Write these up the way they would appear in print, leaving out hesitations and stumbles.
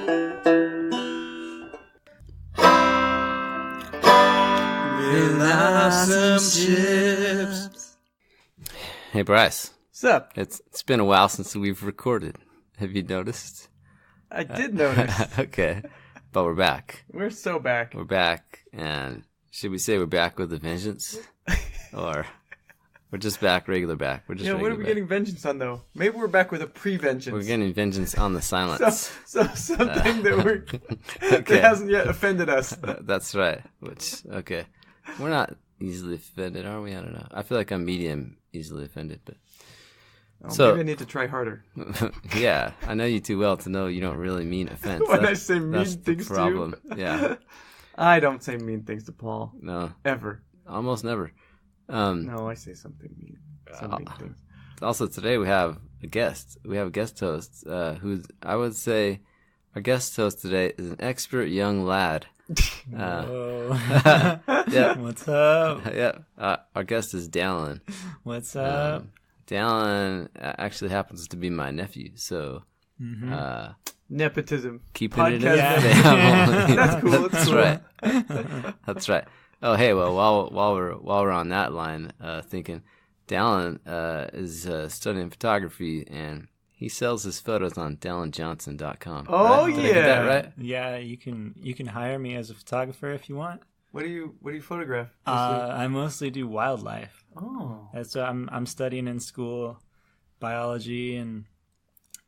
Hey Bryce. What's up? It's been a while since we've recorded. Have you noticed? I did notice. Okay. But we're back. We're so back. We're back, and should we say we're back with a vengeance? Or we're just back, regular back? We're just what are we getting vengeance on, though? Maybe we're back with a pre-vengeance. We're getting vengeance on the silence. So something that hasn't yet offended us. That's right. Okay. We're not easily offended, are we? I don't know. I feel like I'm medium easily offended, but... maybe I need to try harder. Yeah, I know you too well to know you don't really mean offense. When I say mean things to you. Yeah. I don't say mean things to Paul. No. Ever. Almost never. No, I say something mean. Some mean things. Also, today we have a guest. We have a guest host who's, I would say, our guest host today is an expert young lad. Whoa. Yeah. What's up? Yeah. Our guest is Dallin. What's up? Dallin actually happens to be my nephew, so Nepotism. Keeping it in the Podcast. family. That's cool. That's right. That's right. Oh, hey, well, while we're on that line, thinking, Dallin is studying photography, and he sells his photos on DallinJohnson.com. Oh, right? Did yeah. I get that right? Yeah, you can hire me as a photographer if you want. What do you photograph? I mostly do wildlife. Oh. That's what I'm studying in school, biology and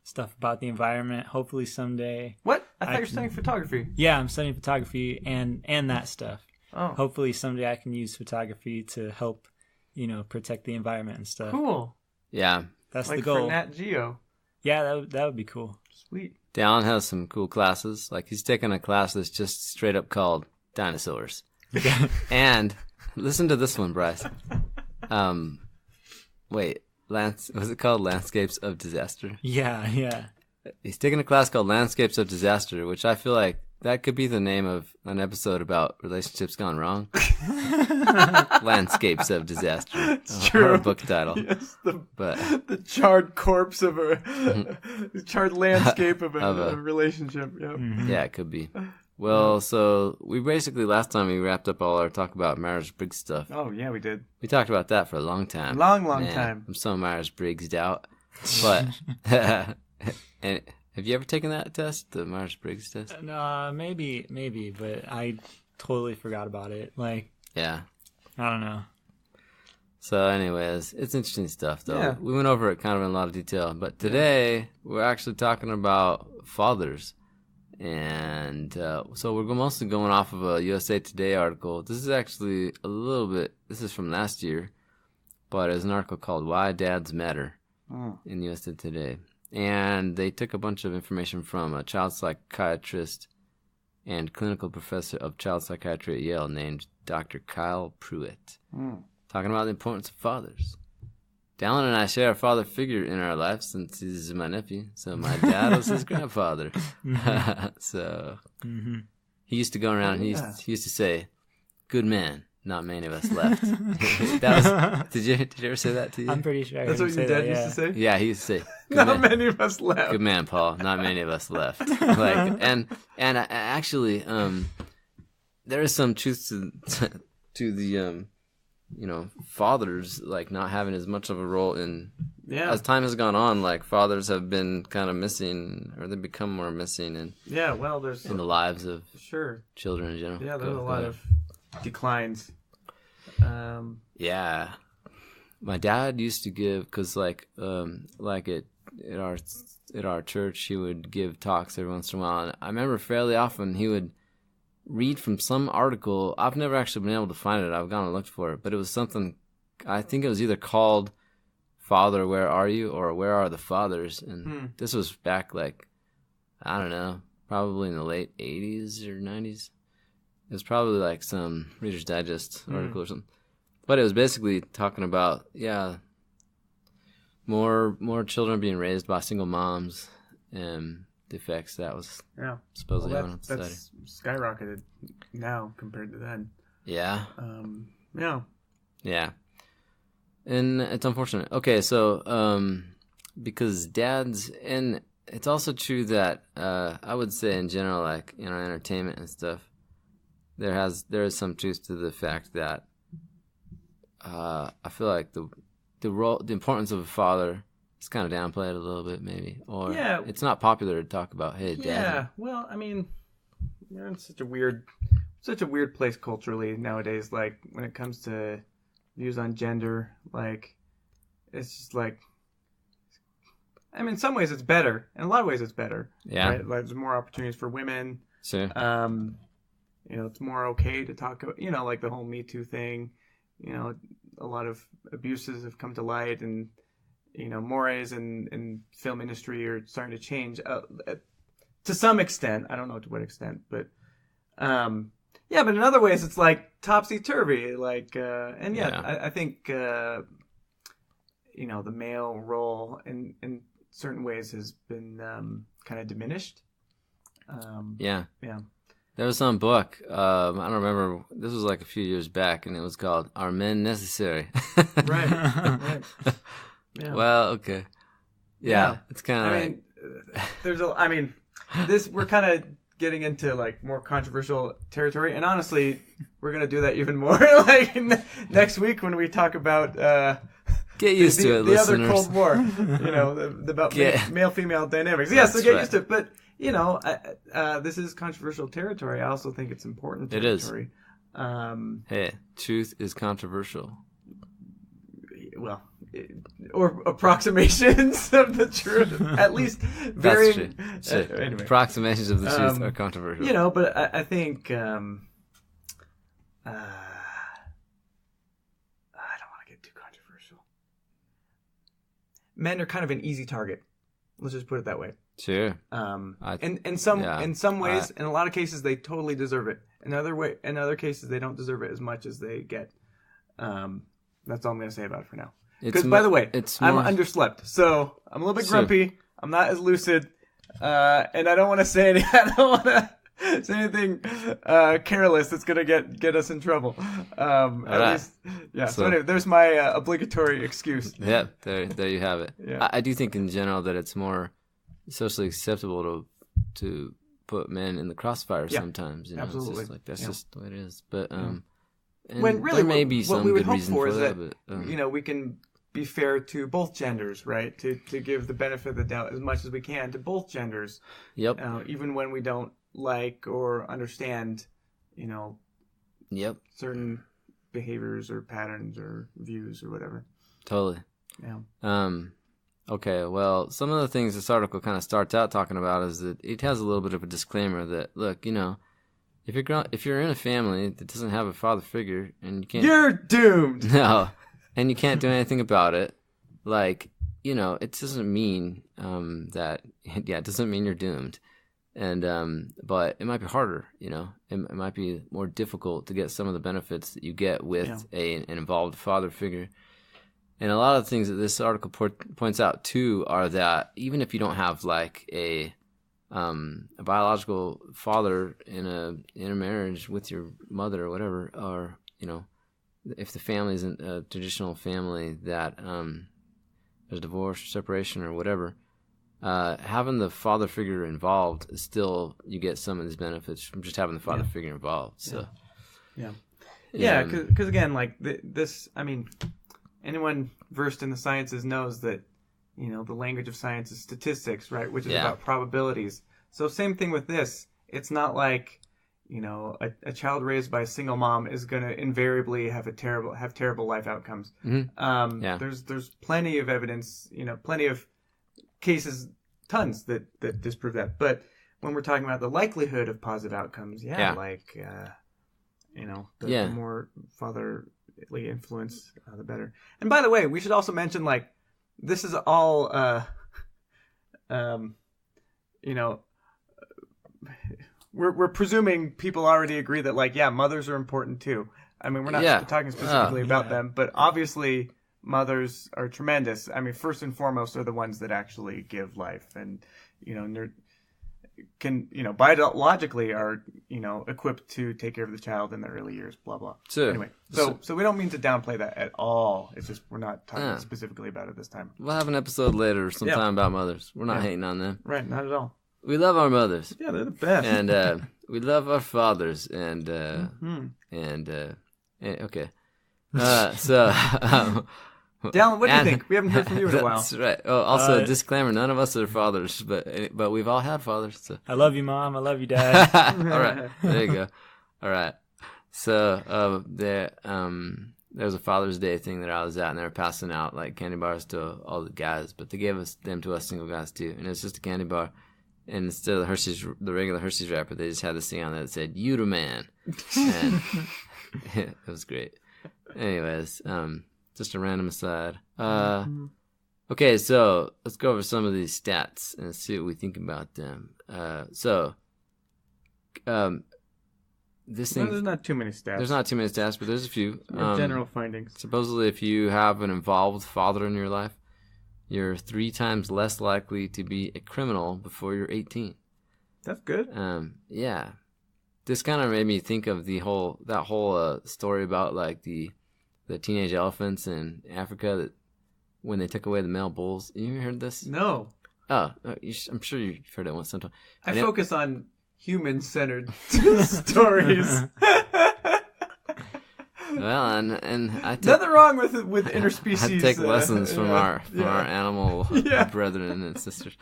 stuff about the environment. Hopefully someday. What? I thought you were studying photography. Yeah, I'm studying photography and that stuff. Oh. Hopefully someday I can use photography to help, protect the environment and stuff. Cool. Yeah. That's Like the goal. for Nat Geo. Yeah, that would be cool. Sweet. Dallin has some cool classes. Like, he's taking a class that's just straight up called Dinosaurs. And listen to this one, Bryce. Was it called Landscapes of Disaster? Yeah. He's taking a class called Landscapes of Disaster, which I feel like that could be the name of an episode about relationships gone wrong. Landscapes of Disaster. It's true. Or a book title. Yes, But the charred corpse of the charred landscape of a relationship. Yep. yeah, it could be. Well, so we basically, last time we wrapped up all our talk about Myers-Briggs stuff. Oh, yeah, we did. We talked about that for a long time. Long Man, time. I'm so Myers-Briggsed out. But, and have you ever taken that test, the Myers-Briggs test? No, maybe, but I totally forgot about it. Like, Yeah. I don't know. So anyways, it's interesting stuff, though. Yeah. We went over it kind of in a lot of detail. But today, we're actually talking about fathers. And so we're mostly going off of a USA Today article. This is actually this is from last year, but it's an article called Why Dads Matter in USA Today. And they took a bunch of information from a child psychiatrist and clinical professor of child psychiatry at Yale named Dr. Kyle Pruitt, talking about the importance of fathers. Dallin and I share a father figure in our life since he's my nephew. So my dad was his grandfather. So he used to go around and he used to say, "Good man, not many of us left." Did you ever say that to you? I'm pretty sure I That's heard what him your say dad that, used to say? Yeah, he used to say, Not many of us left. "Good man, Paul, not many of us left." Like, and actually, there is some truth to the fathers like not having as much of a role in. Yeah. As time has gone on, like, fathers have been kind of missing, or they become more missing in the lives of children in general. Yeah, there's a lot of declines. Yeah, my dad used to give, because like at our church, he would give talks every once in a while, and I remember fairly often he would read from some article. I've never actually been able to find it. I've gone and looked for it, but it was something. I think it was either called "Father, Where Are You?" or "Where Are the Fathers?" And this was back, like, I don't know, probably in the late 80s or 90s. It was probably like some Reader's Digest article or something. But it was basically talking about, more children being raised by single moms and the effects that was supposedly having on society. That's skyrocketed now compared to then. Yeah. Yeah. And it's unfortunate. Okay, so because dads, and it's also true that I would say in general, like entertainment and stuff, there is some truth to the fact that I feel like the importance of a father is kind of downplayed a little bit, maybe, or it's not popular to talk about. Hey, dad. Yeah, well, I mean, you're in such a weird place culturally nowadays. Like when it comes to views on gender, like it's just like, I mean, in some ways it's better. In a lot of ways it's better. Yeah, right? Like, there's more opportunities for women. Sure. It's more okay to talk about, like the whole Me Too thing. A lot of abuses have come to light, and mores in film industry are starting to change to some extent. I don't know to what extent, but but in other ways it's like topsy-turvy. Like, I think the male role in certain ways has been kind of diminished. Yeah. There was some book, I don't remember, this was like a few years back, and it was called Are Men Necessary? Right. Yeah. Well, okay. Yeah. It's kind of we're kind of getting into like more controversial territory, and honestly, we're going to do that even more like next week when we talk about get used to it, the listeners. other Cold War, about male-female dynamics. Yes, so get used to it, but this is controversial territory. I also think it's important territory. It is. Hey, truth is controversial. Well, or approximations of the truth, at least varying. That's true. Anyway. Approximations of the truth are controversial. But I think I don't want to get too controversial. Men are kind of an easy target. Let's just put it that way. Sure. In some ways, in a lot of cases, they totally deserve it. In other cases, they don't deserve it as much as they get. That's all I'm going to say about it for now. Because, by the way, I'm underslept, so I'm a little bit grumpy. I'm not as lucid, and I don't want to say anything careless that's going to get us in trouble. Least, yeah. So anyway, there's my obligatory excuse. Yeah, there you have it. Yeah. I do think in general that it's more socially acceptable to put men in the crossfire sometimes. Absolutely. It's just like that's just the way it is. But and when really there may be some good reason for that. But, we can be fair to both genders, right? To give the benefit of the doubt as much as we can to both genders. Yep. Even when we don't like or understand, Yep. certain behaviors or patterns or views or whatever. Totally. Yeah. Okay, well, some of the things this article kind of starts out talking about is that it has a little bit of a disclaimer that, look, if you're in a family that doesn't have a father figure and you can't... You're doomed! No, and you can't do anything about it, like, it doesn't mean it doesn't mean you're doomed. And, but it might be harder, it might be more difficult to get some of the benefits that you get with an involved father figure. And a lot of the things that this article points out too are that even if you don't have like a biological father in a marriage with your mother or whatever, or if the family isn't a traditional family that there's divorce or separation or whatever, having the father figure involved is still, you get some of these benefits from just having the father figure involved. So because again, like this, I mean, anyone versed in the sciences knows that, the language of science is statistics, right? Which is about probabilities. So same thing with this. It's not like, a child raised by a single mom is going to invariably have terrible life outcomes. Mm-hmm. There's plenty of evidence, plenty of cases, tons that disprove that. But when we're talking about the likelihood of positive outcomes, the more fatherly influence, the better. And by the way, we should also mention, like, this is all, we're presuming people already agree that, like, mothers are important too. I mean, we're not talking specifically about them, but obviously mothers are tremendous. I mean, first and foremost are the ones that actually give life and, can, biologically are, equipped to take care of the child in the early years, blah, blah. Sure. Anyway, so we don't mean to downplay that at all. It's just we're not talking specifically about it this time. We'll have an episode later sometime about mothers. We're not hating on them. Right, not at all. We love our mothers. Yeah, they're the best. And we love our fathers. And, okay. So... Dallin, what do you think? We haven't heard from you in a while. That's right. Oh, also, a disclaimer: none of us are fathers, but we've all had fathers. So. I love you, Mom. I love you, Dad. All right, there you go. All right. So there was a Father's Day thing that I was at, and they were passing out like candy bars to all the guys, but they gave them to us single guys too, and it was just a candy bar. And instead of the regular Hershey's wrapper, they just had this thing on there that said "You the man," and it was great. Anyways, just a random aside. Okay, so let's go over some of these stats and see what we think about them. This thing... there's not too many stats. There's not too many stats, but there's a few. General findings. Supposedly, if you have an involved father in your life, you're 3 times less likely to be a criminal before you're 18. That's good. Yeah. This kind of made me think of that whole story about like the teenage elephants in Africa that when they took away the male bulls. You ever heard this? No. Oh, I'm sure you've heard it once sometime. I focus on human-centered stories. Well, and I take, nothing wrong with interspecies. I take lessons from our animal brethren and sisters.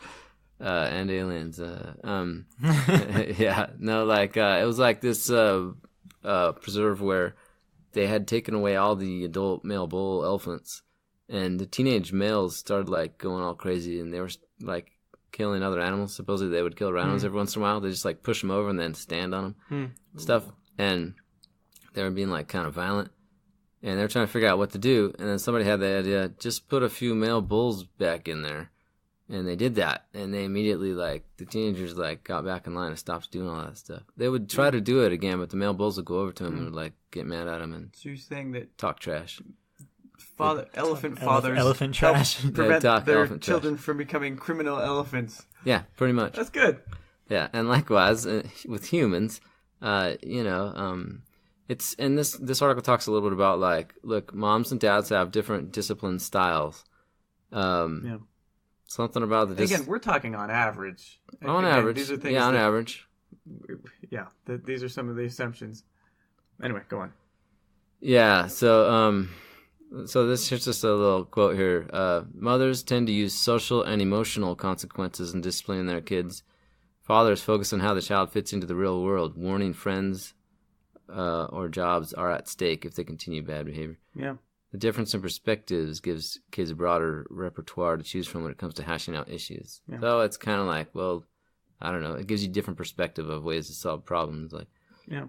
And aliens. Yeah, no, like it was like this preserve where they had taken away all the adult male bull elephants, and the teenage males started like going all crazy, and they were like killing other animals. Supposedly they would kill rhinos every once in a while. They just like push them over and then stand on them, stuff. And they were being like kind of violent, and they were trying to figure out what to do. And then somebody had the idea, just put a few male bulls back in there. And they did that, and they immediately, like, the teenagers, like, got back in line and stopped doing all that stuff. They would try to do it again, but the male bulls would go over to him and would, like, get mad at him and so you're saying that talk trash. Elephant fathers elephant trash prevent their children from becoming criminal elephants. Yeah, pretty much. That's good. Yeah, and likewise, with humans, it's, and this article talks a little bit about, like, look, moms and dads have different discipline styles. Something about the... Again, we're talking on average. On average. These are things on average. Yeah, these are some of the assumptions. Anyway, go on. Yeah, so this here's just a little quote here. Mothers tend to use social and emotional consequences in disciplining their kids. Fathers focus on how the child fits into the real world. Warning friends or jobs are at stake if they continue bad behavior. Yeah. The difference in perspectives gives kids a broader repertoire to choose from when it comes to hashing out issues. Yeah. So it's kind of like, well, I don't know. It gives you different perspective of ways to solve problems. Like, yeah.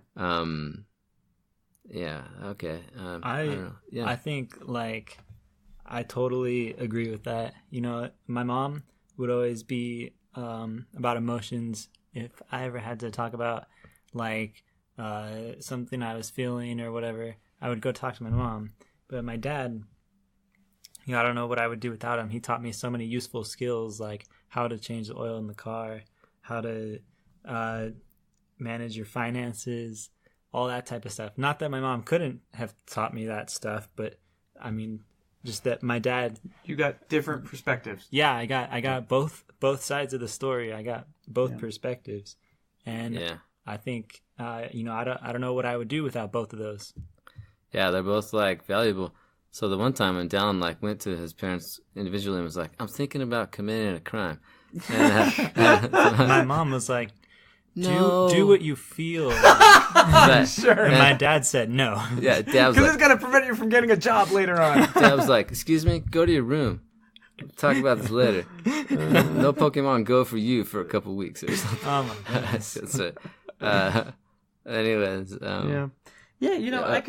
Yeah. Okay. I don't know. Yeah. I think like I totally agree with that. You know, my mom would always be about emotions. If I ever had to talk about like something I was feeling or whatever, I would go talk to my mom. But my dad, you know, I don't know what I would do without him. He taught me so many useful skills, like how to change the oil in the car, how to manage your finances, all that type of stuff. Not that my mom couldn't have taught me that stuff, but I mean, just that my dad. You got different perspectives. Yeah, I got both sides of the story. I got both perspectives, and I think you know, I don't know what I would do without both of those. Yeah, they're both, like, valuable. So the one time when Dallin, like, went to his parents individually and was like, I'm thinking about committing a crime. And, my mom was like, do what you feel. Sure. And my dad said no. Yeah, Dad was because it's going to prevent you from getting a job later on. Dad was like, excuse me, go to your room. We'll talk about this later. No Pokemon Go for you for a couple weeks or something. Oh, my goodness. That's it. Anyways. Yeah, you know, I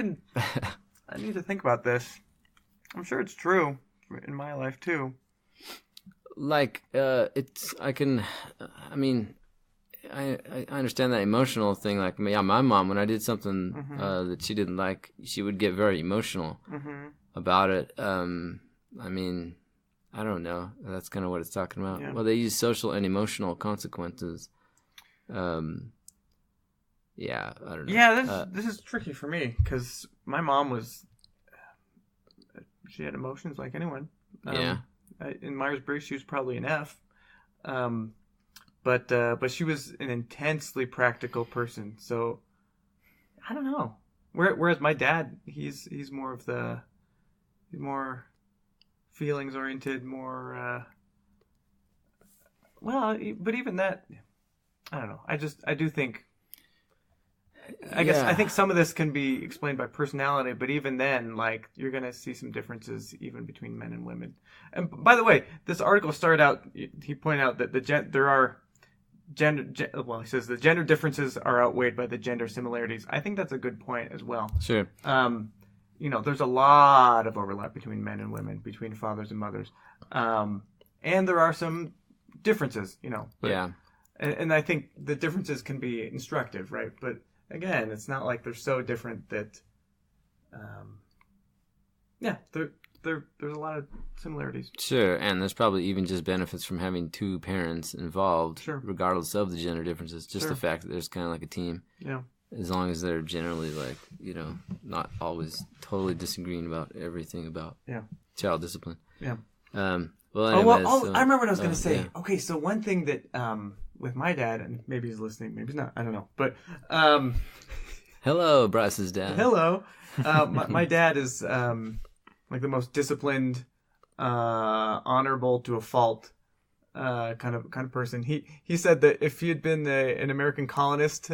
need to think about this. I'm sure it's true in my life, too. Like, I understand that emotional thing. Like, yeah, my mom, when I did something that she didn't like, she would get very emotional about it. I mean, I don't know. That's kind of what it's talking about. Yeah. Well, they use social and emotional consequences. Yeah, I don't know. Yeah, this is tricky for me because my mom she had emotions like anyone. Yeah. In Myers-Briggs, she was probably an F. But she was an intensely practical person. So I don't know. Whereas my dad, he's more of more feelings oriented, more. But even that, I don't know. I do think. I guess I think some of this can be explained by personality, but even then, like, you're going to see some differences even between men and women. And by the way, this article started out, he pointed out that there are he says the gender differences are outweighed by the gender similarities. I think that's a good point as well. Sure. There's a lot of overlap between men and women, between fathers and mothers. And there are some differences, But, and I think the differences can be instructive, right? But again, it's not like they're so different that, there's a lot of similarities. Sure, and there's probably even just benefits from having two parents involved, sure, regardless of the gender differences. Just sure. The fact that there's kind of like a team. Yeah. As long as they're generally not always totally disagreeing about everything about child discipline. Yeah. Anyways, I remember what I was going to say. Yeah. Okay, so one thing that with my dad, and maybe he's listening, maybe he's not, I don't know, but hello, Bryce's dad. Hello. My dad is like the most disciplined, honorable to a fault kind of person. He said that if he had been an American colonist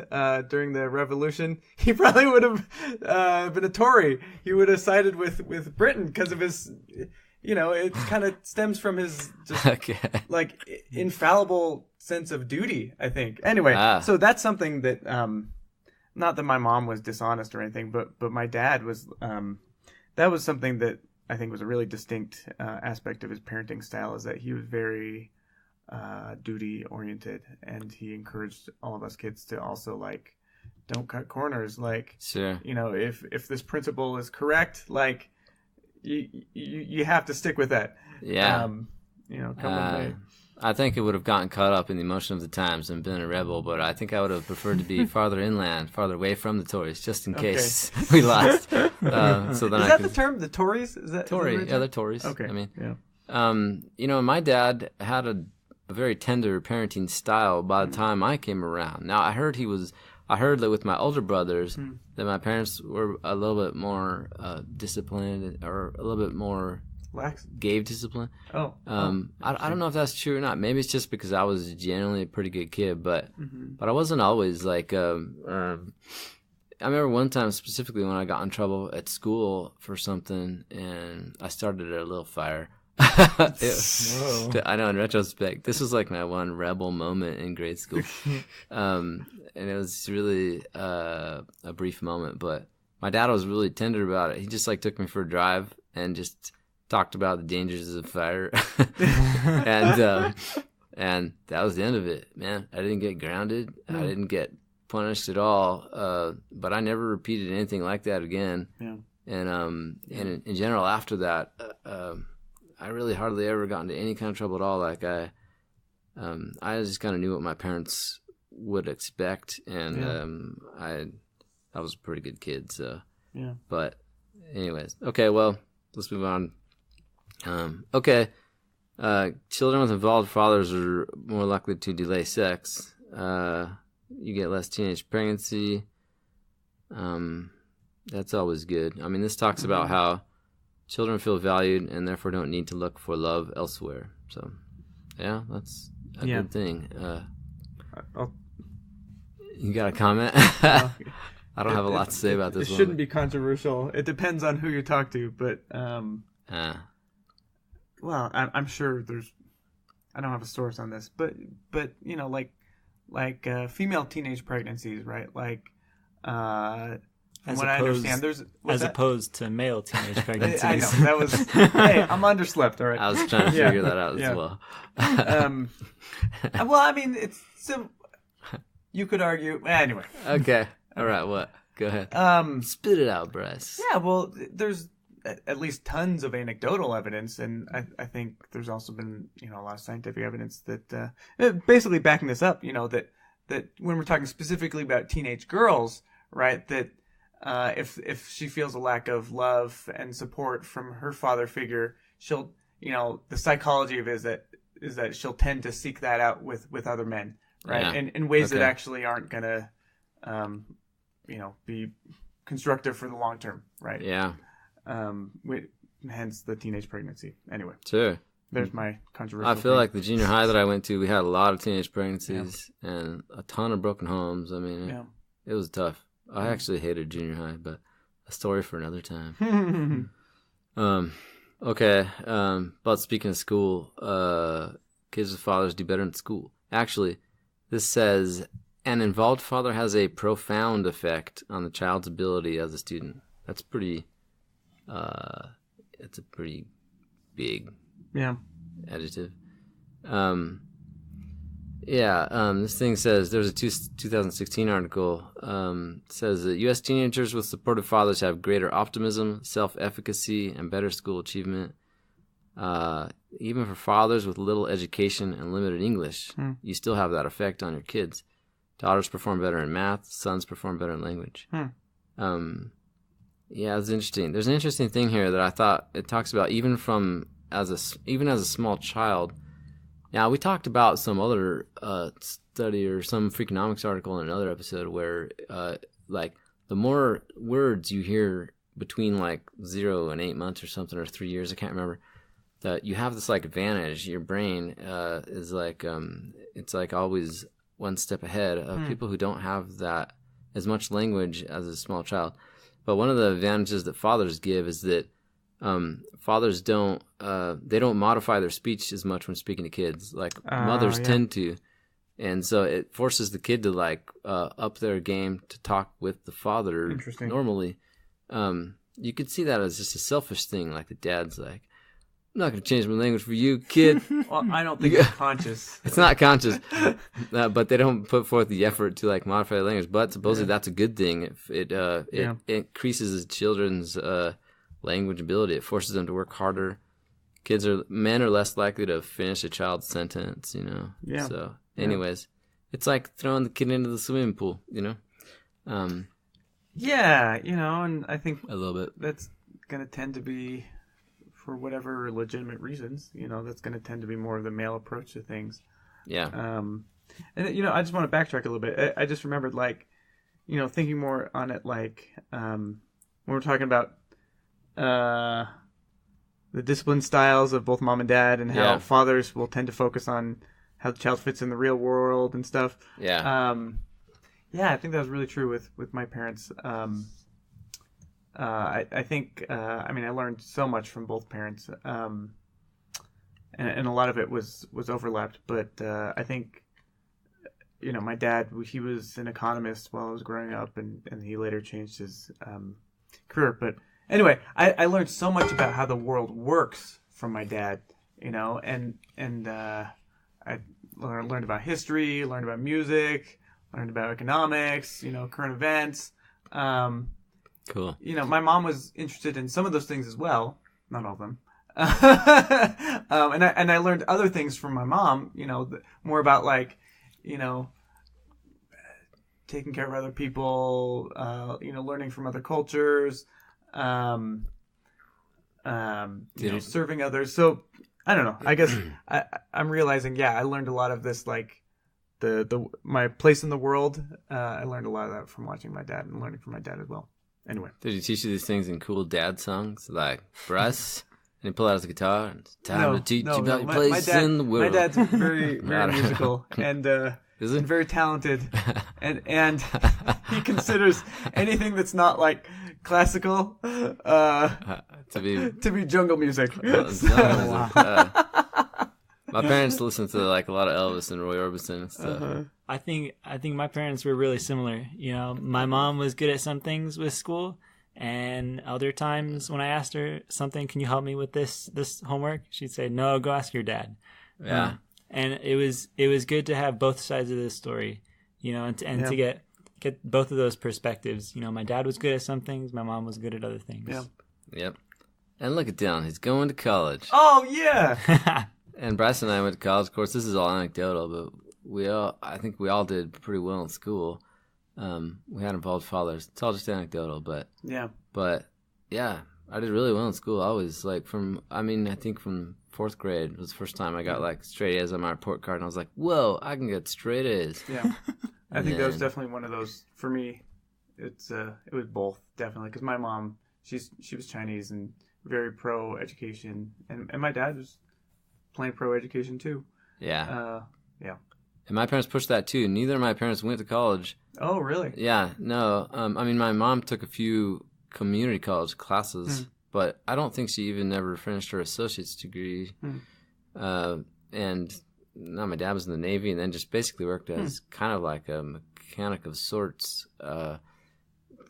during the Revolution, he probably would have been a Tory. He would have sided with Britain because of his, it kind of stems from his just like infallible sense of duty, I think. Anyway, so that's something that not that my mom was dishonest or anything, but my dad was. That was something that I think was a really distinct aspect of his parenting style, is that he was very duty oriented, and he encouraged all of us kids to also, like, don't cut corners. Like, sure, if this principle is correct, like, you have to stick with that. Yeah. Come with me. I think it would have gotten caught up in the emotion of the times and been a rebel, but I think I would have preferred to be farther inland, farther away from the Tories, just in case we lost. So then is that the term? The Tories? Is that Tory? Is yeah, they're Tories. Okay. I mean, my dad had a very tender parenting style by the time I came around. Now I heard that with my older brothers, that my parents were a little bit more disciplined, or a little bit more lax, gave discipline. I don't know if that's true or not. Maybe it's just because I was generally a pretty good kid, but I wasn't always like. I remember one time specifically when I got in trouble at school for something, and I started a little fire. I know, in retrospect, this was like my one rebel moment in grade school, and it was really a brief moment. But my dad was really tender about it. He just like took me for a drive and just talked about the dangers of fire, and that was the end of it. Man, I didn't get grounded. I didn't get punished at all. But I never repeated anything like that again. Yeah. And in general, after that, I really hardly ever got into any kind of trouble at all. Like I just kind of knew what my parents would expect, and I was a pretty good kid. So yeah. But anyways, okay. Well, let's move on. Children with involved fathers are more likely to delay sex. You get less teenage pregnancy. That's always good. I mean, this talks about how children feel valued and therefore don't need to look for love elsewhere. So, yeah, that's a good thing. You got a comment? I don't have a lot to say about this one. It shouldn't be controversial. It depends on who you talk to, but well, I'm sure there's. I don't have a source on this, but like female teenage pregnancies, right? Like, from what I understand, there's opposed to male teenage pregnancies. I know that was. Hey, I'm underslept. All right, I was trying to figure that out as well. Well, I mean, it's so. You could argue. Anyway. Okay. All right. What? Go ahead. Spit it out, Bryce. Yeah. Well, there's at least tons of anecdotal evidence, and I think there's also been a lot of scientific evidence that basically backing this up. That that when we're talking specifically about teenage girls, right, that if she feels a lack of love and support from her father figure, she'll, the psychology of it is that she'll tend to seek that out with other men, right, and in ways that actually aren't gonna, be constructive for the long term, right? Yeah. Hence the teenage pregnancy. Anyway. Sure. There's my controversial I feel thing. like the junior high that I went to, we had a lot of teenage pregnancies and a ton of broken homes. I mean, it was tough. I actually hated junior high, but a story for another time. Okay. But speaking of school, kids with fathers do better in school. Actually, this says an involved father has a profound effect on the child's ability as a student. That's pretty. It's a pretty big. Adjective. This thing says there's a 2016 article says that U.S. teenagers with supportive fathers have greater optimism, self-efficacy, and better school achievement. Even for fathers with little education and limited English, you still have that effect on your kids. Daughters perform better in math, sons perform better in language. It's interesting. There's an interesting thing here that I thought it talks about even as a small child. Now, we talked about some other study or some Freakonomics article in another episode where, the more words you hear between 0 and 8 months or something, or 3 years, I can't remember, that you have this advantage. Your brain is it's always one step ahead of people who don't have that as much language as a small child. But one of the advantages that fathers give is that fathers don't modify their speech as much when speaking to kids mothers tend to, and so it forces the kid to up their game to talk with the father. Interesting. Normally. You could see that as just a selfish thing, the dad's I'm not going to change my language for you, kid. Well, I don't think it's conscious. It's not conscious, but they don't put forth the effort to modify the language. But supposedly that's a good thing. If it increases the children's language ability. It forces them to work harder. Men are less likely to finish a child's sentence, Yeah. So, anyways, it's like throwing the kid into the swimming pool, and I think a little bit. That's going to tend to be, for whatever legitimate reasons, that's going to tend to be more of the male approach to things. Yeah. And I just want to backtrack a little bit. I just remembered, thinking more on it, when we're talking about the discipline styles of both mom and dad, and how fathers will tend to focus on how the child fits in the real world and stuff. Yeah. I think that was really true with my parents. I think I learned so much from both parents, and a lot of it was overlapped. But I think my dad, he was an economist while I was growing up, and he later changed his career. But anyway, I learned so much about how the world works from my dad, and I learned about history, learned about music, learned about economics, current events. Cool. My mom was interested in some of those things as well, not all of them. And I learned other things from my mom, more about taking care of other people, learning from other cultures, serving others. So I don't know. I guess I'm realizing, I learned a lot of this, my place in the world. I learned a lot of that from watching my dad and learning from my dad as well. Anyway. Did he teach you these things in cool dad songs like Bruss? And he pulled out his guitar and it's time to teach you about your place in the world. My dad's very, very musical and is it? Very talented, and he considers anything that's not classical to be jungle music. My parents listened to a lot of Elvis and Roy Orbison and stuff. Uh-huh. I think my parents were really similar. My mom was good at some things with school, and other times when I asked her something, can you help me with this homework? She'd say, no, go ask your dad. Yeah. And it was good to have both sides of this story, and to get both of those perspectives. My dad was good at some things, my mom was good at other things. Yeah. Yep. And look at Dallin, he's going to college. Oh yeah. And Bryce and I went to college. Of course, this is all anecdotal, but I think we all did pretty well in school. We had involved fathers. It's all just anecdotal, but yeah, I did really well in school. I was like I think from 4th grade was the first time I got like straight A's on my report card, and I was like, whoa, I can get straight A's. Yeah, I think that was definitely one of those for me. It was both definitely because my mom she was Chinese and very pro education, and my dad was plain pro education too. Yeah. Yeah. And my parents pushed that too. Neither of my parents went to college. Oh, really? Yeah. No. I mean, my mom took a few community college classes, but I don't think she even ever finished her associate's degree. And now my dad was in the Navy, and then just basically worked as kind of like a mechanic of sorts for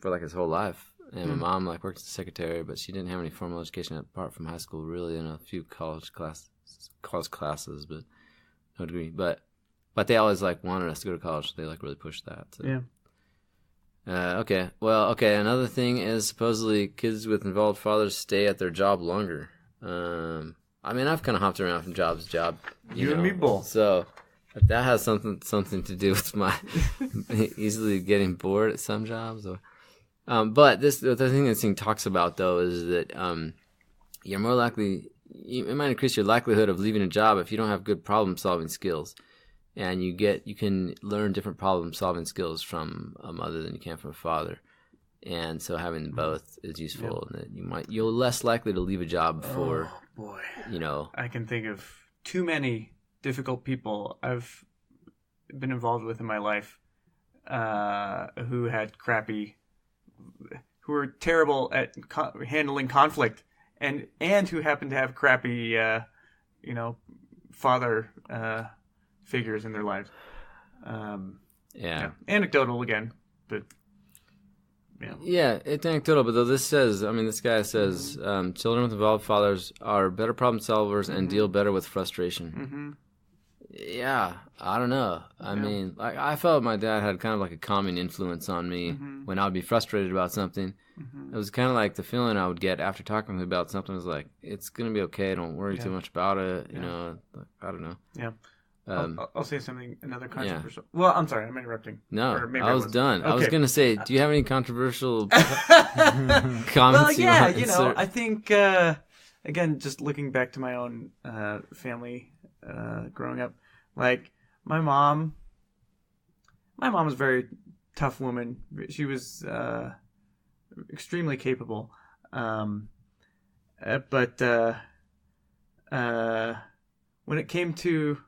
like his whole life. And my mom like worked as a secretary, but she didn't have any formal education apart from high school, really, and a few college classes, but no degree. But they always like wanted us to go to college. So they like really pushed that. So. Yeah. Okay. Well, okay. Another thing is supposedly kids with involved fathers stay at their job longer. I mean, I've kind of hopped around from job to job. You and me both. So that has something to do with my easily getting bored at some jobs. Or, but the thing this thing talks about though is that you're more likely. It might increase your likelihood of leaving a job if you don't have good problem solving skills, and you can learn different problem solving skills from a mother than you can from a father, and so having both is useful. And that you're less likely to leave a job before. Oh boy, I can think of too many difficult people I've been involved with in my life who were terrible at handling conflict. And who happen to have crappy, father figures in their lives. Anecdotal again, but yeah. Yeah, it's anecdotal, but though this guy says, children with involved fathers are better problem solvers and deal better with frustration. Mm-hmm. Yeah, I don't know. I mean, like I felt my dad had kind of like a calming influence on me when I'd be frustrated about something. It was kind of like the feeling I would get after talking to him about something was like, it's going to be okay. Don't worry too much about it. You know, I don't know. Yeah. I'll say something, another controversial. Yeah. Well, I'm sorry, I'm interrupting. No, I was done. Okay. I was going to say, do you have any controversial comments? Well, yeah, I think, again, just looking back to my own family growing up, like my mom was a very tough woman. She was extremely capable, but when it came to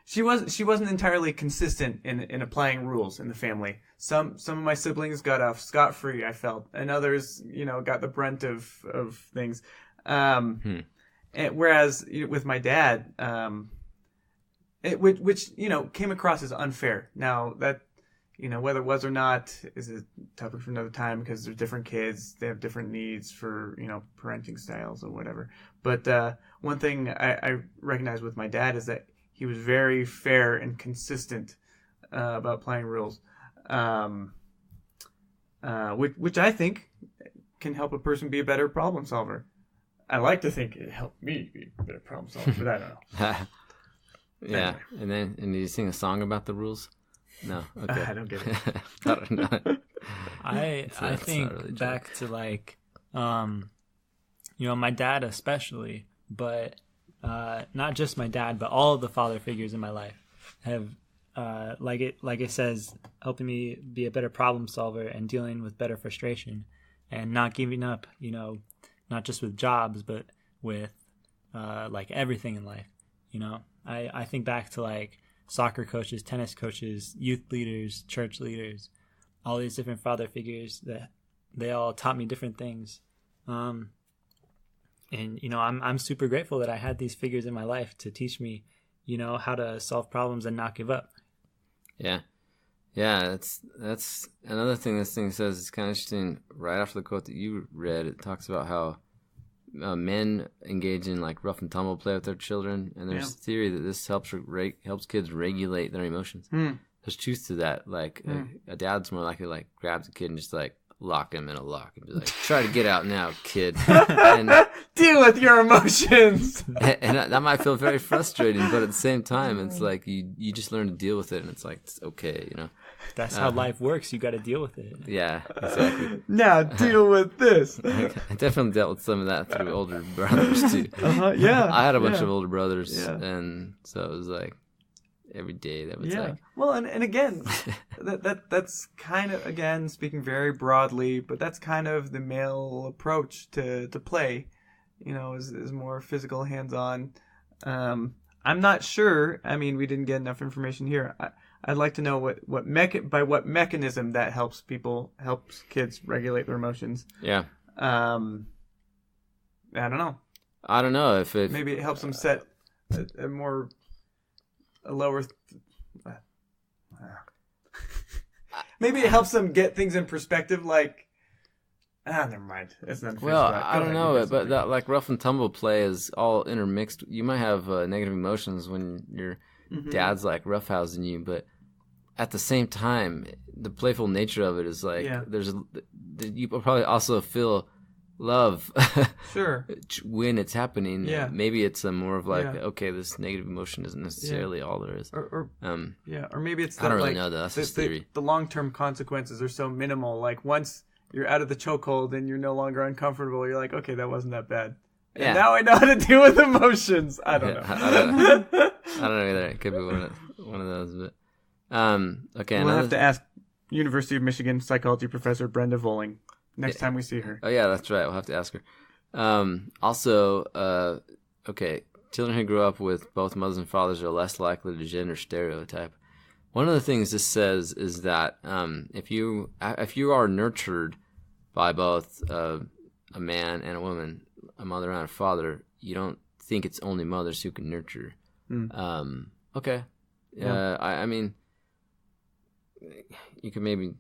she wasn't entirely consistent in applying rules in the family. Some of my siblings got off scot-free, I felt, and others got the brunt of things. And whereas with my dad, which came across as unfair. Now that whether it was or not is a topic for another time because they're different kids, they have different needs for parenting styles or whatever. But one thing I recognize with my dad is that he was very fair and consistent about playing rules, which I think can help a person be a better problem solver. I like to think it helped me be a better problem solver, but I don't know. Yeah, anyway. And did you sing a song about the rules? No, okay. I don't get it. I don't know. I think really back to like, my dad especially, but not just my dad, but all of the father figures in my life have, like it says, helping me be a better problem solver and dealing with better frustration and not giving up, not just with jobs, but with like everything in life. I think back to like soccer coaches, tennis coaches, youth leaders, church leaders, all these different father figures that they all taught me different things. And I'm super grateful that I had these figures in my life to teach me, how to solve problems and not give up. Yeah. Yeah, that's another thing this thing says. It's kind of interesting. Right after the quote that you read, it talks about how men engage in like rough and tumble play with their children, and there's theory that this helps kids regulate their emotions. There's truth to that. Like a dad's more likely to like grab the kid and just like lock him in a lock and be like, try to get out now, kid. And Deal with your emotions. and that might feel very frustrating, but at the same time, it's like you just learn to deal with it, and it's like, it's okay, you know. That's how life works. You got to deal with it. Yeah, exactly. Now deal with this. I definitely dealt with some of that through older brothers too. Yeah. I had a bunch of older brothers, Yeah. and so it was like every day that was Yeah. like, Well, and again, that's kind of, again, speaking very broadly, but that's kind of the male approach to play, you know, is more physical, hands-on. I'm not sure. I mean, we didn't get enough information here. I'd like to know what mechanism that helps kids regulate their emotions. yeah. I don't know. I don't know if it Maybe it helps them set a lower. Maybe it helps them get things in perspective. Like, never mind. It's not. Well, I don't know, but that like rough and tumble play is all intermixed. You might have negative emotions when your dad's like roughhousing you, but at the same time, the playful nature of it is like you probably also feel love Sure. when it's happening. Yeah. Maybe it's more of like, okay, this negative emotion isn't necessarily all there is. Or maybe it's I don't really like, know though. That's just theory. the long-term consequences are so minimal. Like once you're out of the chokehold and you're no longer uncomfortable, you're like, okay, that wasn't that bad. And Yeah. now I know how to deal with emotions. I don't know. I don't know. I don't know either. It could be one of those, but okay. We'll have to ask University of Michigan psychology professor Brenda Voling next time we see her. Oh yeah, that's right. We'll have to ask her. Also, okay, children who grow up with both mothers and fathers are less likely to gender stereotype. One of the things this says is that if you are nurtured by both a man and a woman, a mother and a father, you don't think it's only mothers who can nurture. Okay. Yeah. I mean, you could maybe,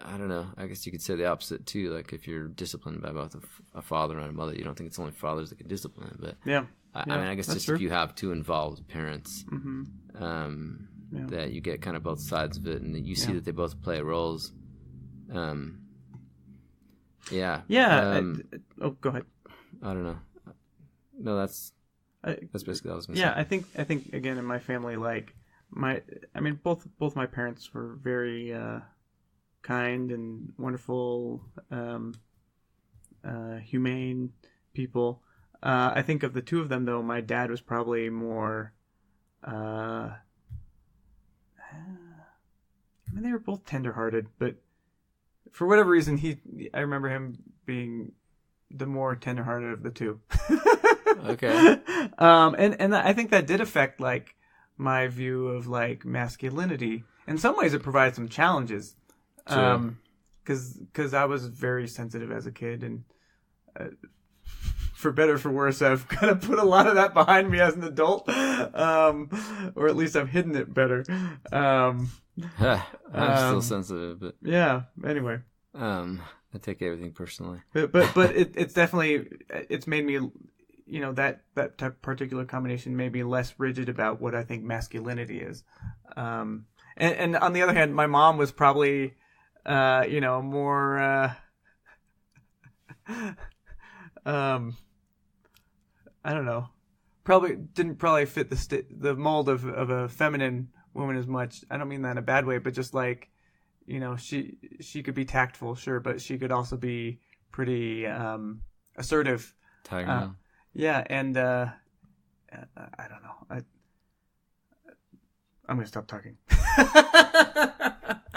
I don't know, I guess you could say the opposite too. Like if you're disciplined by both a father and a mother, you don't think it's only fathers that can discipline. But Yeah. I mean, I guess just true. if you have two involved parents, that you get kind of both sides of it, and that you see that they both play roles. Yeah. Yeah. Go ahead. I don't know. No, that's basically what I was going to Yeah, say. I think again in my family, like both my parents were very kind and wonderful, humane people. I think of the two of them, though, my dad was probably more. I mean, they were both tenderhearted, but for whatever reason, I remember him being the more tenderhearted of the two. Okay. And I think that did affect like my view of like masculinity. In some ways, it provided some challenges. Sure. Because I was very sensitive as a kid, and for better or for worse, I've kind of put a lot of that behind me as an adult, or at least I've hidden it better. I'm still sensitive, but Yeah. Anyway, I take everything personally. but it's definitely it's made me, you know, that type particular combination made me less rigid about what I think masculinity is. And on the other hand, my mom was probably, more, I don't know, didn't fit the mold of a feminine woman as much. I don't mean that in a bad way, but just like, you know, she could be tactful, sure, but she could also be pretty assertive. Tiger Mom. Yeah, and I don't know. I'm gonna stop talking.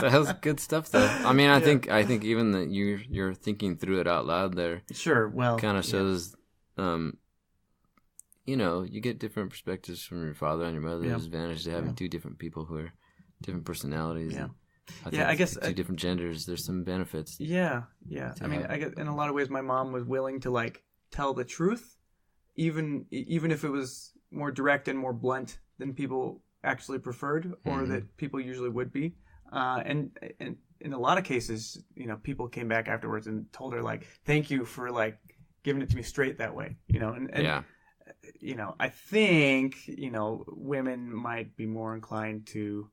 That was good stuff, though. I mean, I think even that you're thinking through it out loud there. Sure. Well, Kind of shows, you know, you get different perspectives from your father and your mother. There's advantage to having two different people who are different personalities. Yeah. And I guess two different genders. There's some benefits. Yeah. I mean, I guess in a lot of ways, my mom was willing to like tell the truth, even if it was more direct and more blunt than people actually preferred, or that people usually would be. And in a lot of cases, you know, people came back afterwards and told her like, "Thank you for like giving it to me straight that way," you know. And Yeah. you know, I think, you know, women might be more inclined to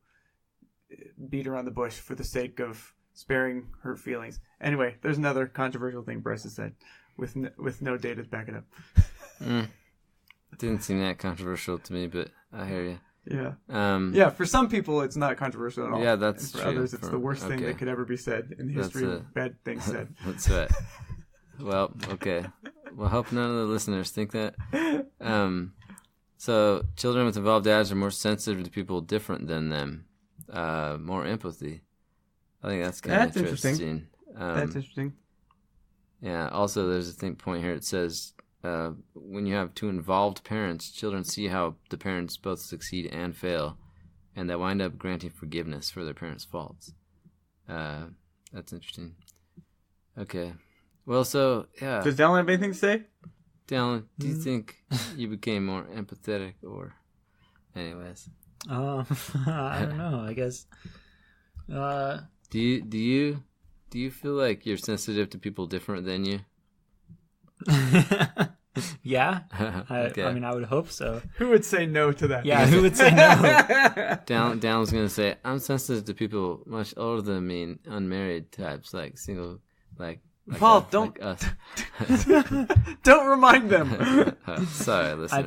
beat around the bush for the sake of sparing hurt feelings. Anyway, there's another controversial thing Bryce has said with no data to back it up. Didn't seem that controversial to me, but I hear you. Yeah. For some people, it's not controversial at all. Yeah, that's and for true. others, it's the worst thing that could ever be said in the history of bad things said. That's right. Well, okay. Well, I hope none of the listeners think that. So, children with involved dads are more sensitive to people different than them. More empathy. I think that's kind of interesting. That's interesting. Yeah. Also, there's a point here. It says, when you have two involved parents, children see how the parents both succeed and fail, and they wind up granting forgiveness for their parents' faults. That's interesting. Okay. Well, so, yeah. Does Dallin have anything to say? Dallin, do you think you became more empathetic, or... Anyways. I don't know, I guess. Do you feel like you're sensitive to people different than you? Yeah. Okay. I mean, I would hope so. Who would say no to that? Yeah, who would say no? Dallin's going to say, I'm sensitive to people much older than me and unmarried types, like single, like Paul, don't... Like us. Don't remind them. Sorry, listeners. I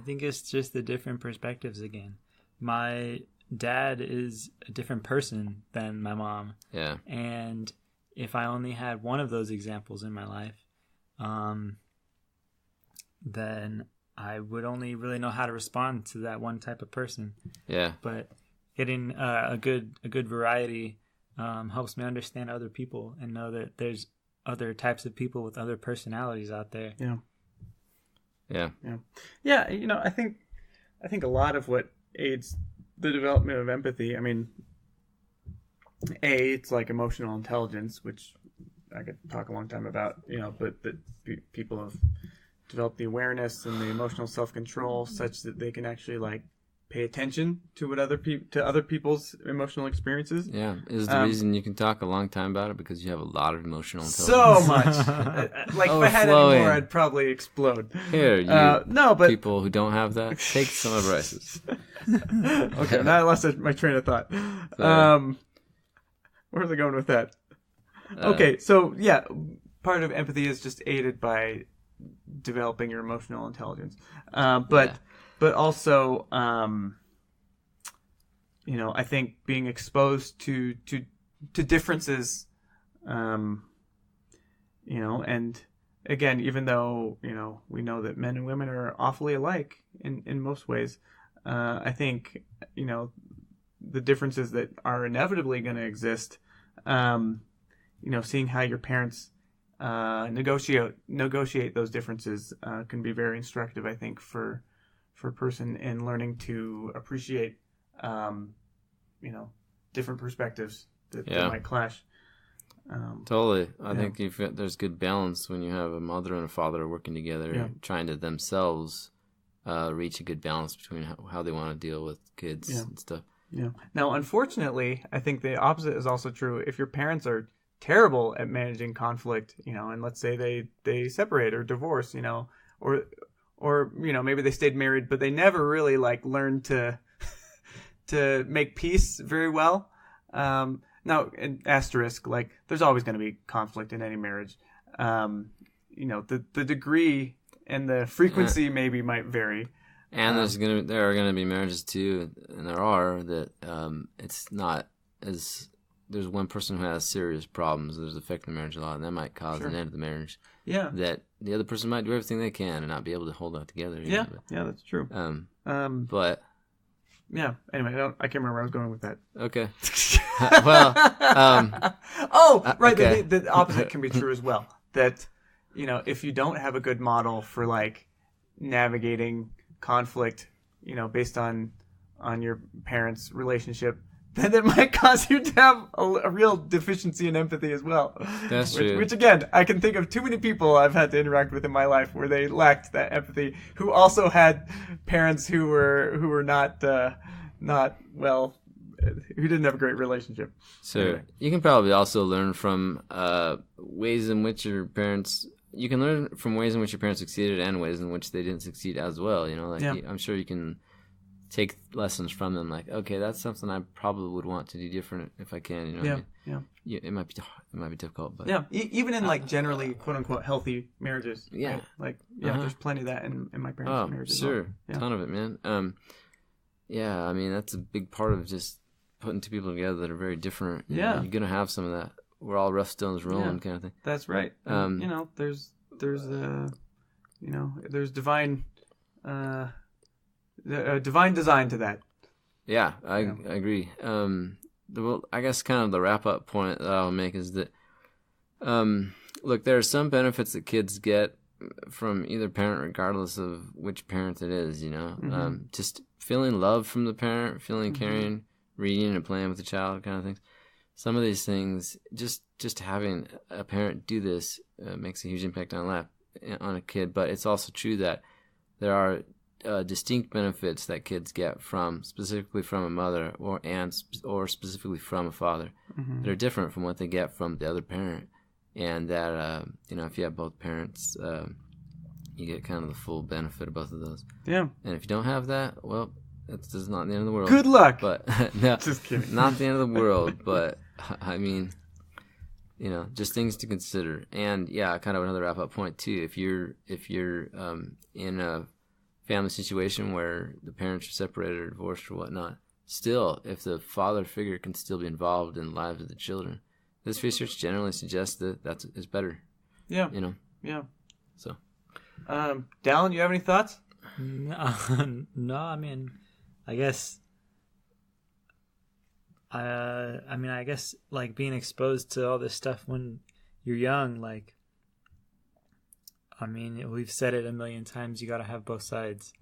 think it's just the different perspectives again. My dad is a different person than my mom. Yeah. And if I only had one of those examples in my life, then I would only really know how to respond to that one type of person. Yeah. But getting a good variety helps me understand other people and know that there's other types of people with other personalities out there. Yeah. Yeah. Yeah, I think a lot of what aids the development of empathy, I mean, it's like emotional intelligence, which I could talk a long time about, but that people have developed the awareness and the emotional self-control such that they can actually like pay attention to what other people's emotional experiences. Yeah, is the reason you can talk a long time about it because you have a lot of emotional intelligence. So much. Like if I had any more, I'd probably explode. Here, people who don't have that, take some of Bryce's. Okay, now I lost my train of thought. Where was I going with that? Okay, so yeah, part of empathy is just aided by developing your emotional intelligence. But also, I think being exposed to differences, and again, even though, we know that men and women are awfully alike in most ways, I think, the differences that are inevitably going to exist, seeing how your parents negotiate those differences can be very instructive, I think, for a person in learning to appreciate, different perspectives that might clash. Totally. I think there's good balance when you have a mother and a father working together, trying to themselves reach a good balance between how they want to deal with kids and stuff. Yeah. Now, unfortunately, I think the opposite is also true. If your parents are terrible at managing conflict, and let's say they separate or divorce, or maybe they stayed married, but they never really like learned to make peace very well. Now, an asterisk, like there's always going to be conflict in any marriage. The degree and the frequency maybe might vary. And there are gonna be marriages too, and there are that it's not as there's one person who has serious problems that's affecting the marriage a lot, and that might cause an end of the marriage. Yeah, that the other person might do everything they can and not be able to hold that together. Yeah, that's true. But yeah. Anyway, I can't remember where I was going with that. Okay. Well. Right. Okay. The opposite can be true as well. That if you don't have a good model for like navigating conflict, based on your parents' relationship, then it might cause you to have a real deficiency in empathy as well. That's true. Which again, I can think of too many people I've had to interact with in my life where they lacked that empathy, who also had parents who were not well, who didn't have a great relationship. So anyway. You can probably also learn from ways in which your parents. You can learn from ways in which your parents succeeded and ways in which they didn't succeed as well. I'm sure you can take lessons from them. Like, okay, that's something I probably would want to do different if I can. You know what I mean? Yeah. It might be difficult, but even in like generally quote unquote healthy marriages. Yeah. Right? Like there's plenty of that in my parents' marriages. Sure, well. ton of it, man. Yeah, I mean that's a big part of just putting two people together that are very different. You know, you're gonna have some of that. We're all rough stones rolling kind of thing. That's right. There's divine divine design to that. Yeah, I agree. I guess kind of the wrap up point that I'll make is that, look, there are some benefits that kids get from either parent, regardless of which parent it is. You know, just feeling love from the parent, feeling caring, reading and playing with the child, kind of things. Some of these things, just having a parent do this makes a huge impact on a kid. But it's also true that there are distinct benefits that kids get specifically from a mother or specifically from a father that are different from what they get from the other parent. And that if you have both parents, you get kind of the full benefit of both of those. Yeah. And if you don't have that, well, that's just not the end of the world. Good luck. But no, just kidding. Not the end of the world. But I mean, just things to consider. And yeah, kind of another wrap up point too. If you're in a family situation where the parents are separated or divorced or whatnot, still, if the father figure can still be involved in the lives of the children, this research generally suggests that is better. Yeah. Yeah. So, Dallin, you have any thoughts? No, I mean, I guess. I guess like being exposed to all this stuff when you're young, like. I mean, we've said it a million times. You got to have both sides,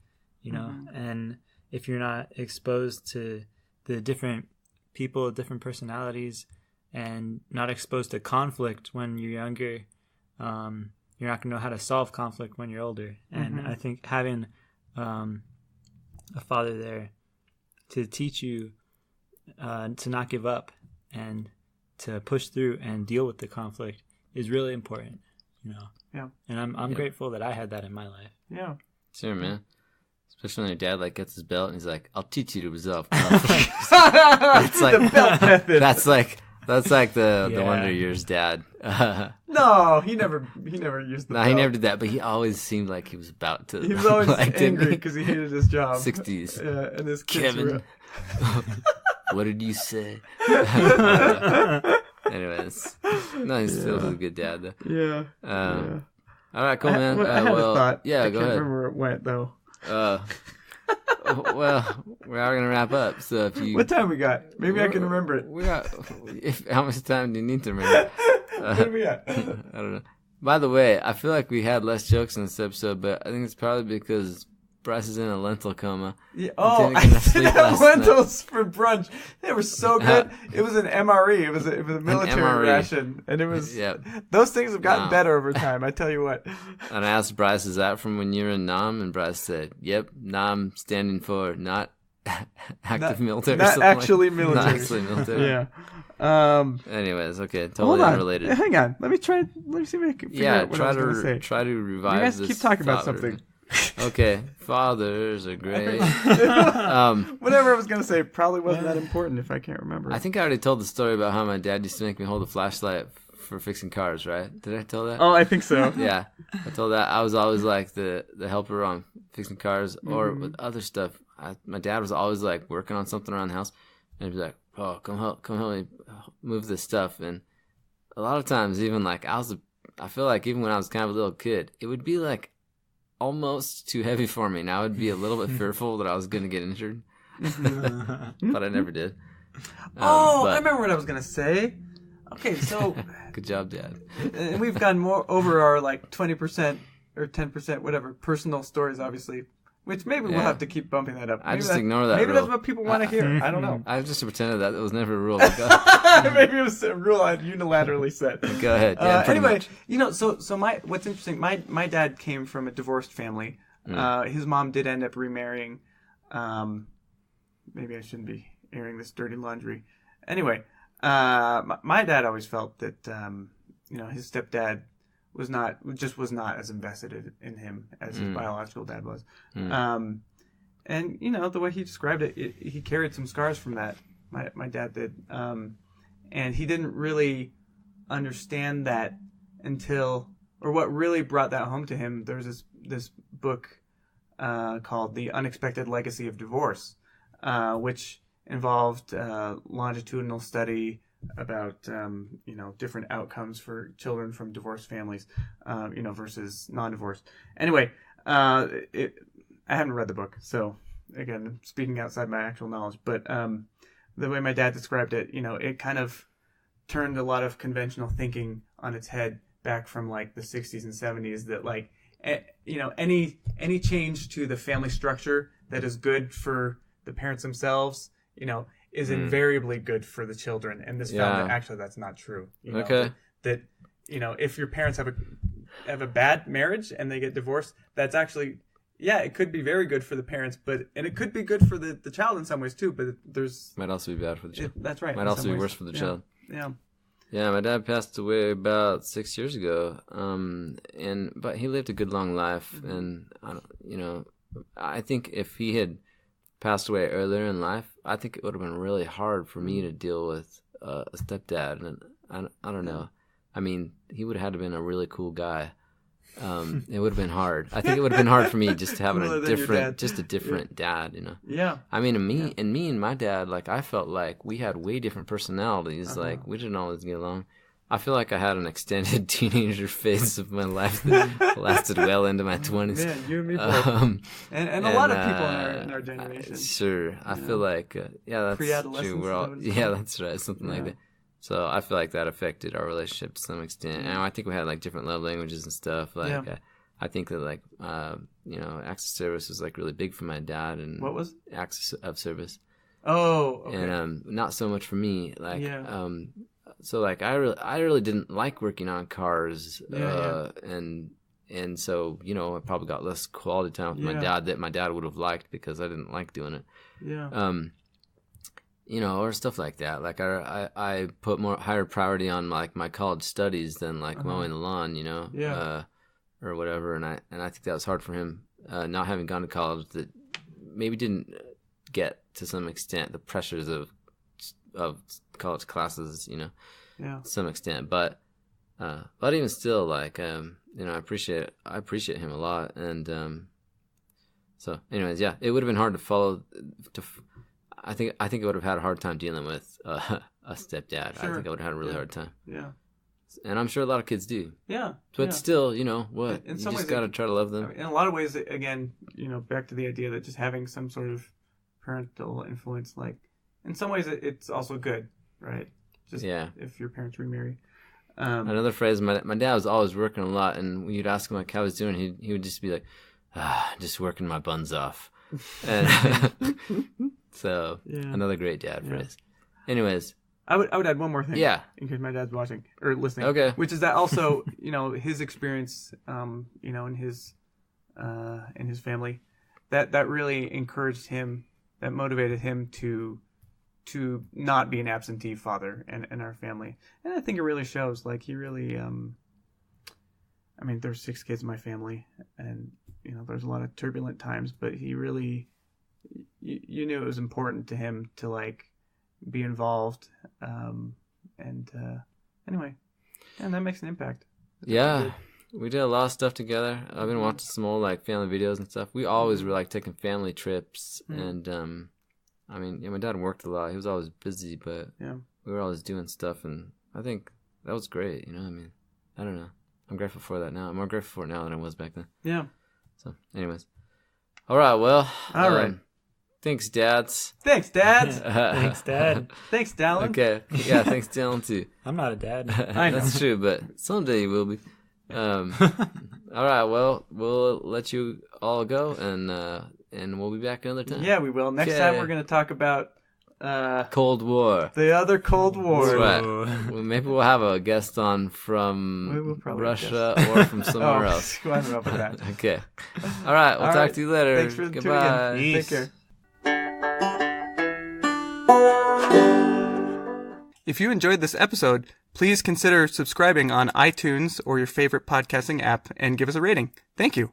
And if you're not exposed to the different people, different personalities, and not exposed to conflict when you're younger, you're not going to know how to solve conflict when you're older. And I think having a father there to teach you to not give up and to push through and deal with the conflict is really important, Yeah. And I'm grateful that I had that in my life. Yeah. Sure, man. Especially when your dad gets his belt and he's like, "I'll teach you to resolve conflict." That's like the belt method. That's like the Wonder Years dad. No, he never used the belt. No, he never did that, but he always seemed like he was about to. He was always angry because he hated his job. 60s. Yeah, and his kids Kevin. What did you say? Anyways, no, he's still a good dad though. Yeah. All right, cool, man. I had a thought. Yeah, I go can't ahead. remember where it went though. Well, we are gonna wrap up. So if you, what time we got? Maybe I can remember it. We got. How much time do you need to remember? What are we at? I don't know. By the way, I feel like we had less jokes in this episode, but I think it's probably because Bryce is in a lentil coma. Yeah. Oh, I had lentils for brunch. They were so good. It was an MRE. It was a military ration, and it was. Yeah. Those things have gotten better over time. I tell you what. And I asked Bryce, "Is that from when you were in Nam?" And Bryce said, "Yep, Nam standing for not active military. Not actually military. Not actually military." Yeah. Anyways, okay, totally unrelated. Hang on. Let me see if I can figure out what I was going to say. Try to revive you guys this. Keep talking about something. Okay, fathers are great. Whatever I was going to say probably wasn't that important if I can't remember. I think I already told the story about how my dad used to make me hold a flashlight for fixing cars, right? Did I tell that? Oh, I think so. Yeah, I told that. I was always like the helper on fixing cars or with other stuff. My dad was always like working on something around the house, and he'd be like, "Oh, come help me move this stuff." And a lot of times, even like I feel like even when I was kind of a little kid, it would be like almost too heavy for me, and I would be a little bit fearful that I was going to get injured, but I never did. I remember what I was going to say. Okay, so good job, Dad. And we've gone more over our like 20% or 10%, whatever, personal stories, obviously. Which maybe we'll have to keep bumping that up. I just ignore that. Maybe rule. that's what people want to hear. I don't know. I just pretended that it was never a rule. Maybe it was a rule I unilaterally set. Go ahead. Yeah, anyway, much. So what's interesting? My dad came from a divorced family. His mom did end up remarrying. Maybe I shouldn't be airing this dirty laundry. Anyway, my dad always felt that his stepdad was not as invested in him as his biological dad was. And the way he described it, he carried some scars from that. My dad did, and he didn't really understand that until, or what really brought that home to him. There's this book called The Unexpected Legacy of Divorce, which involved longitudinal study about different outcomes for children from divorced families, versus non-divorced. Anyway, I haven't read the book, so again, I'm speaking outside my actual knowledge. But the way my dad described it, it kind of turned a lot of conventional thinking on its head back from like the 60s and 70s. That like, any change to the family structure that is good for the parents themselves, is invariably good for the children. And this found that actually that's not true. Okay. That if your parents have a bad marriage and they get divorced, that's actually, it could be very good for the parents, and it could be good for the child in some ways too. But might also be bad for the child. That's right. Might also be worse for the child. Yeah. Yeah, my dad passed away about 6 years ago. But he lived a good long life, and I think if he had passed away earlier in life, I think it would have been really hard for me to deal with a stepdad. And I don't know. I mean, he would have had to been a really cool guy. It would have been hard. I think it would have been hard for me just having a different dad, Yeah. I mean, me and my dad, like, I felt like we had way different personalities. Like, we didn't always get along. I feel like I had an extended teenager phase of my life that lasted well into my 20s. Yeah, you and me both. And a lot of people in our generation. Sure. I feel like, that's true. We're all, that's right. Something like that. So I feel like that affected our relationship to some extent. And I think we had like different love languages and stuff. Like, I think that like, acts of service was like really big for my dad. And what was acts of service? Oh, okay. And not so much for me. Like, so like I really didn't like working on cars. And so I probably got less quality time with my dad that my dad would have liked because I didn't like doing it. Yeah. Or stuff like that. Like I put higher priority on like my college studies than like mowing the lawn, or whatever. And I think that was hard for him, not having gone to college. That maybe didn't get to some extent the pressures of college classes, to some extent. But even still, like I appreciate him a lot. And so, anyways, it would have been hard to follow. I think I would have had a hard time dealing with a stepdad. Sure. I think I would have had a really hard time. Yeah. And I'm sure a lot of kids do. Yeah. But still, what? In You some just ways got to try to love them. In a lot of ways, again, back to the idea that just having some sort of parental influence, like, in some ways it's also good, right? Just if your parents remarry. Another phrase, my dad was always working a lot, and when you'd ask him like how he's doing, he would just be like, just working my buns off. And so another great dad phrase. Anyways, I would add one more thing. Yeah. In case my dad's watching or listening. Okay. Which is that also, his experience, in his family, that really encouraged him, that motivated him to not be an absentee father in our family. And I think it really shows. Like, he really, there's 6 kids in my family, and there's a lot of turbulent times, but he really, you knew it was important to him to like be involved, anyway, and that makes an impact. We did a lot of stuff together. I've been watching some old like family videos and stuff. We always were like taking family trips, and my dad worked a lot. He was always busy, but we were always doing stuff, and I think that was great. I don't know. I'm grateful for that now. I'm more grateful for it now than I was back then. Yeah. So, anyways. All right, well. All right. Thanks, dads. Thanks, dads. Thanks, Dad. Thanks, Dallin. Okay. Yeah, thanks, Dallin, too. I'm not a dad. I know. That's true, but someday you will be. All right, well, we'll let you all go, and we'll be back another time. Yeah, we will. Next time we're going to talk about Cold War. The other Cold War. That's right. Well, maybe we'll have a guest on from Russia or from somewhere else. I don't know about that. Okay. All right. We'll talk to you later. Thanks for Goodbye. tuning in. Take care. If you enjoyed this episode, please consider subscribing on iTunes or your favorite podcasting app and give us a rating. Thank you.